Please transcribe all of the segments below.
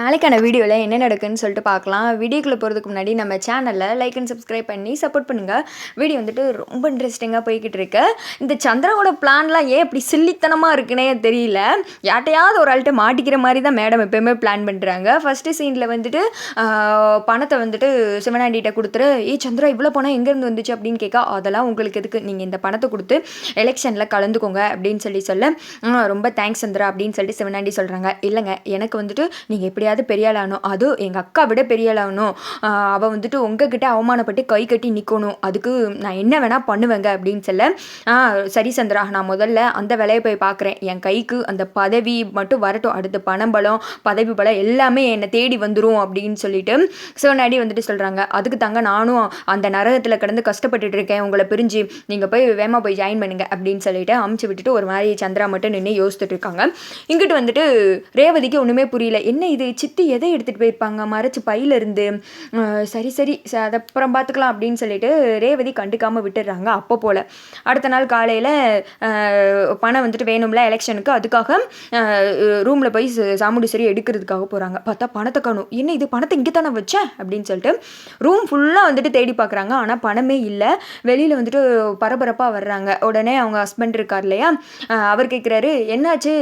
நாளைக்கான வீடியோவில் என்ன நடக்குன்னு சொல்லிட்டு பார்க்கலாம். வீடியோக்குள்ளே போகிறதுக்கு முன்னாடி நம்ம சேனலில் லைக் அண்ட் சப்ஸ்கிரைப் பண்ணி சப்போர்ட் பண்ணுங்கள். வீடியோ வந்துட்டு ரொம்ப இன்ட்ரெஸ்டிங்காக போய்கிட்டு இருக்கு. இந்த சந்திராவோட பிளான்லாம் ஏன் இப்படி சில்லித்தனமாக இருக்குன்னே தெரியல. யார்ட்டையாவது ஒரு ஆள்கிட்ட மாட்டிக்கிற மாதிரி தான் மேடம் எப்போயுமே பிளான் பண்ணுறாங்க. ஃபஸ்ட்டு சீனில் வந்துட்டு பணத்தை வந்துட்டு சிவனாண்டிகிட்ட கொடுத்துரு, சந்திரா இவ்வளோ பணம் எங்கேருந்து வந்துச்சு அப்படின்னு கேட்க, அதெல்லாம் உங்களுக்கு எதுக்கு, நீங்கள் இந்த பணத்தை கொடுத்து எலெக்ஷனில் கலந்துக்கோங்க அப்படின்னு சொல்ல ரொம்ப தேங்க்ஸ் சந்திரா அப்படின்னு சொல்லிட்டு சிவனாண்டி சொல்கிறாங்க. இல்லைங்க, எனக்கு வந்துட்டு நீங்கள் எப்படி பெரிய ஆளாகணும், அதுவும் எங்கள் அக்கா விட பெரிய ஆளாகணும், அவள் வந்துட்டு உங்ககிட்ட அவமானப்பட்டு கை கட்டி நிற்கணும், அதுக்கு நான் என்ன வேணால் பண்ணுவேங்க அப்படின்னு சொல்ல, சரி சந்திரா, நான் முதல்ல அந்த வேலையை போய் பார்க்குறேன், என் கைக்கு அந்த பதவி மட்டும் வரட்டும், அடுத்த பணம் பலம் பதவி பலம் எல்லாமே என்னை தேடி வந்துடும் அப்படின்னு சொல்லிட்டு சிவனாடி வந்துட்டு சொல்கிறாங்க. அதுக்கு தாங்க நானும் அந்த நரகத்தில் கிடந்து கஷ்டப்பட்டுட்டு இருக்கேன், உங்களை பிரிஞ்சு நீங்கள் போய் வேமா போய் ஜாயின் பண்ணுங்க அப்படின்னு சொல்லிட்டு அமுச்சு விட்டுட்டு ஒரு மாதிரி சந்திரா மட்டும் நின்று யோசிச்சுட்டு இருக்காங்க. இங்கிட்டு வந்துட்டு ரேவதிக்கு ஒன்றுமே புரியல, என்ன இது சித்தி எதை எடுத்துகிட்டு போயிருப்பாங்க மறைச்சு பையிலிருந்து, சரி அதை அப்புறம் பார்த்துக்கலாம் அப்படின்னு சொல்லிட்டு ரேவதி கண்டுக்காமல் விட்டுடுறாங்க. அப்போ போல் அடுத்த நாள் காலையில் பணம் வந்துட்டு வேணும்ல எலெக்ஷனுக்கு, அதுக்காக ரூமில் போய் சாமுண்டீஸ்வரி எடுக்கிறதுக்காக போகிறாங்க. பார்த்தா பணத்தை காணும், என்ன இது பணத்தை இங்கே தானே வச்சேன் அப்படின்னு சொல்லிட்டு ரூம் ஃபுல்லாக வந்துட்டு தேடி பார்க்குறாங்க. ஆனால் பணமே இல்லை. வெளியில் வந்துட்டு பரபரப்பாக வர்றாங்க. உடனே அவங்க ஹஸ்பண்ட் இருக்கார் இல்லையா, அவர் கேட்குறாரு, என்னாச்சு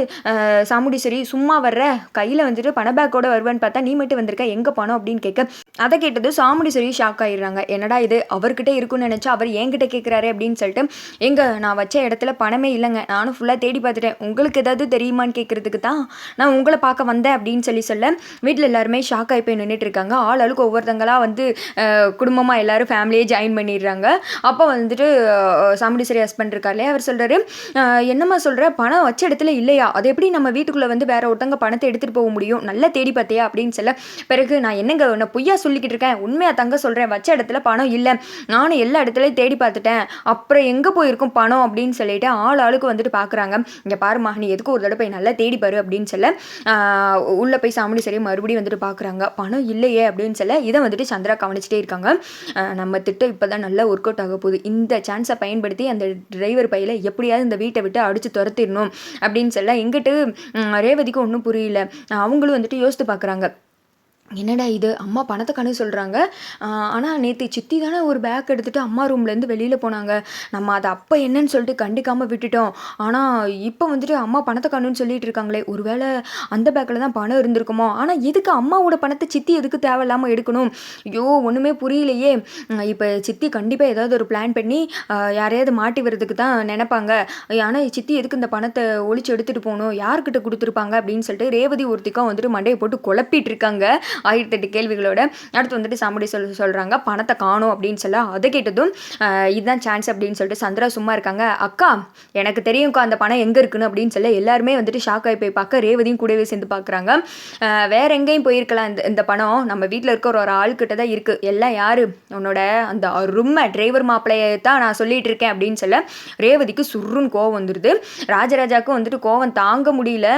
சாமுண்டீஸ்வரி சும்மா வர்ற, கையில் வந்துட்டு பண பேக்கோட வருவேன்னு பார்த்தா நீ மட்டும் வந்திருக்க, எங்கே பணம் அப்படின்னு கேட்க, அதை கேட்டது சாமுண்டீஸ்வரி ஷாக் ஆகிடுறாங்க. என்னடா இது, அவர்கிட்ட இருக்குன்னு நினச்சா அவர் என்கிட்ட கேட்குறாரு அப்படின்னு சொல்லிட்டு, எங்க நான் வச்ச இடத்துல பணமே இல்லைங்க, நானும் ஃபுல்லாக தேடி பார்த்துட்டேன், உங்களுக்கு ஏதாவது தெரியுமான்னு கேட்குறதுக்கு தான் நான் உங்களை பார்க்க வந்தேன் அப்படின்னு சொல்ல வீட்டில் எல்லாருமே ஷாக் ஆகி போய் நின்றுட்டு இருக்காங்க. ஆளுக்கு ஒவ்வொருத்தங்களாக வந்து குடும்பமாக எல்லாரும் ஃபேமிலியே ஜாயின் பண்ணிடுறாங்க. அப்போ வந்துட்டு சாமுண்டீஸ்வரி ஹஸ்பண்ட் இருக்கார் இல்லையா, அவர் சொல்கிறாரு, என்னம்மா சொல்கிற, பணம் வச்ச இடத்துல இல்லையா, அது எப்படி நம்ம வீட்டுக்குள்ளே வந்து வேற ஒருத்தங்க பணத்தை எடுத்துகிட்டு போக முடியும், நல்லா தேடி பார்த்தியா அப்படின்னு சொல்ல, பிறகு நான் என்னங்க நான் பொய்யா சொல்லிக்கிட்டு இருக்கேன், உண்மையாக தங்க சொல்கிறேன், வச்ச இடத்துல பணம் இல்லை, நானும் எல்லா இடத்துலையும் தேடி பார்த்துட்டேன், அப்புறம் எங்கே போயிருக்கும் பணம் அப்படின்னு சொல்லிட்டு ஆளுக்கு வந்துட்டு பார்க்குறாங்க. இங்கே பாருமா, நீ எதுக்கு ஒரு தடவை போய் நல்லா தேடி பாரு அப்படின்னு சொல்ல உள்ளே போய் சாமுண்டீஸ்வரி மறுபடியும் வந்துட்டு பார்க்குறாங்க. பணம் இல்லையே அப்படின்னு சொல்ல இதை வந்துட்டு சந்திரா கவனிச்சிட்டே இருக்காங்க. நம்ம திட்டம் இப்போ தான் நல்லா ஒர்க் அவுட் ஆக போகுது, இந்த சான்ஸை பயன்படுத்தி அந்த டிரைவர் பையில் எப்படியாவது இந்த வீட்டை விட்டு அடித்து துரத்திடணும் அப்படின்னு சொல்ல, எங்கிட்டு ரேவதிக்கு ஒன்றும் புரியல. அவங்களும் வந்துட்டு யோசித்து பார்க்குறாங்க, என்னடா இது, அம்மா பணத்தை கணு சொல்கிறாங்க, ஆனால் நேற்று சித்தி தானே ஒரு பேக் எடுத்துகிட்டு அம்மா ரூம்லேருந்து வெளியில் போனாங்க, நம்ம அதை அப்போ என்னன்னு சொல்லிட்டு கண்டுக்காமல் விட்டுட்டோம், ஆனால் இப்போ வந்துட்டு அம்மா பணத்தை கணுன்னு சொல்லிட்டு இருக்காங்களே, ஒருவேளை அந்த பேக்கில் தான் பணம் இருந்திருக்குமோ, ஆனால் எதுக்கு அம்மாவோட பணத்தை சித்தி எதுக்கு தேவையில்லாமல் எடுக்கணும், ஐயோ ஒன்றுமே புரியலையே, இப்போ சித்தி கண்டிப்பாக ஏதாவது ஒரு பிளான் பண்ணி யாரையாவது மாட்டி வர்றதுக்கு தான் நினைப்பாங்க, ஆனால் சித்தி எதுக்கு இந்த பணத்தை ஒழிச்சு எடுத்துகிட்டு போகணும், யார்கிட்ட கொடுத்துருப்பாங்க அப்படின்னு சொல்லிட்டு ரேவதி ஒருத்திக்கும் வந்துட்டு மண்டையை போட்டு குழப்பிட்டு இருக்காங்க 1008 கேள்விகளோட. அடுத்து வந்துட்டு சாமுண்டி சொல்கிறாங்க, பணத்தை காணும் அப்படின்னு சொல்ல, அதை கேட்டதும் இதுதான் சான்ஸ் அப்படின்னு சொல்லிட்டு சந்திரா சும்மா இருக்காங்க. அக்கா எனக்கு தெரியும்க்கா அந்த பணம் எங்கே இருக்குன்னு அப்படின்னு சொல்ல எல்லாருமே வந்துட்டு ஷாக் ஆகி போய் பார்க்க ரேவதியும் கூடவே சேர்ந்து பார்க்குறாங்க. வேற எங்கேயும் போயிருக்கலாம், இந்த பணம் நம்ம வீட்டில் இருக்க ஒரு ஆள்கிட்ட தான் இருக்குது, எல்லாம் யார், உன்னோட அந்த ரூமை டிரைவர் மாப்பிள்ளையை தான் நான் சொல்லிட்டு இருக்கேன் அப்படின்னு சொல்ல ரேவதிக்கு சுருன்னு கோவம் வந்துடுது. ராஜராஜாவுக்கும் வந்துட்டு கோவம் தாங்க முடியல,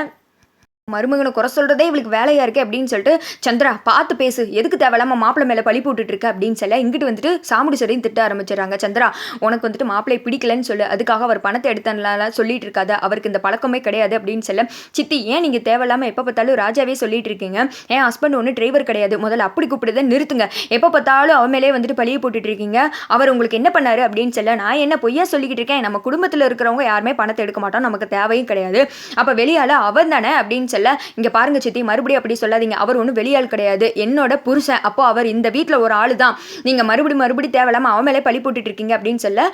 மருமகனை குறை சொல்கிறதே இவளுக்கு வேலையாக இருக்குது அப்படின்னு சொல்லிட்டு, சந்திரா பார்த்து பேசு, எதுக்கு தேவையில்லாமல் மாப்பிள்ளை மேலே பழி போட்டுட்டு இருக்கு அப்படின்னு சொல்ல இங்கிட்டு வந்துட்டு சாமுண்டீஸ்வரியும் திட்ட ஆரம்பிச்சிடறாங்க. சந்திரா உனக்கு வந்துட்டு மாப்பிள்ளை பிடிக்கலன்னு சொல்லு, அதுக்காக அவர் பணத்தை எடுத்தனால சொல்லிட்டு இருக்காத, அவருக்கு இந்த பழக்கமே கிடையாது அப்படின்னு சொல்ல, சித்தி ஏன் நீங்கள் தேவையில்லாமல் எப்போ பார்த்தாலும் ராஜாவே சொல்லிட்டு இருக்கீங்க, என் ஹஸ்பண்ட் ஒன்று டிரைவர் கிடையாது, முதல்ல அப்படி கூப்பிடுறதை நிறுத்துங்க, எப்போ பார்த்தாலும் அவன் மேலே வந்துட்டு பழியை போட்டுட்டு இருக்கீங்க, அவர் உங்களுக்கு என்ன பண்ணாரு அப்படின்னு சொல்ல, நான் என்ன பொய்யா சொல்லிக்கிட்டு இருக்கேன், நம்ம குடும்பத்தில் இருக்கிறவங்க யாருமே பணத்தை எடுக்க மாட்டோம், நமக்கு தேவையும் கிடையாது, அப்போ வெளியால் அவன் தானே அப்படின்னு இங்க பாருங்க சித்தி, மறுபடியும் அப்படி சொல்லாதீங்க, அவர் ஒன்றும் வெளியாள் கிடையாது, என்னோட புருஷன், அப்போ அவர் இந்த வீட்டில் ஒரு ஆளு தான், நீங்க மறுபடியும் தேவையில்லாம அவன் மேலே பழி போட்டுட்டு இருக்கீங்க அப்படின்னு சொல்ல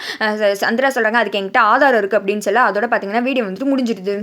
சந்திரா சொல்றாங்க, அதுக்கு என்கிட்ட ஆதாரம் இருக்கு அப்படின்னு சொல்ல, அதோட பார்த்தீங்கன்னா வீடியோ வந்துட்டு முடிஞ்சிடுது.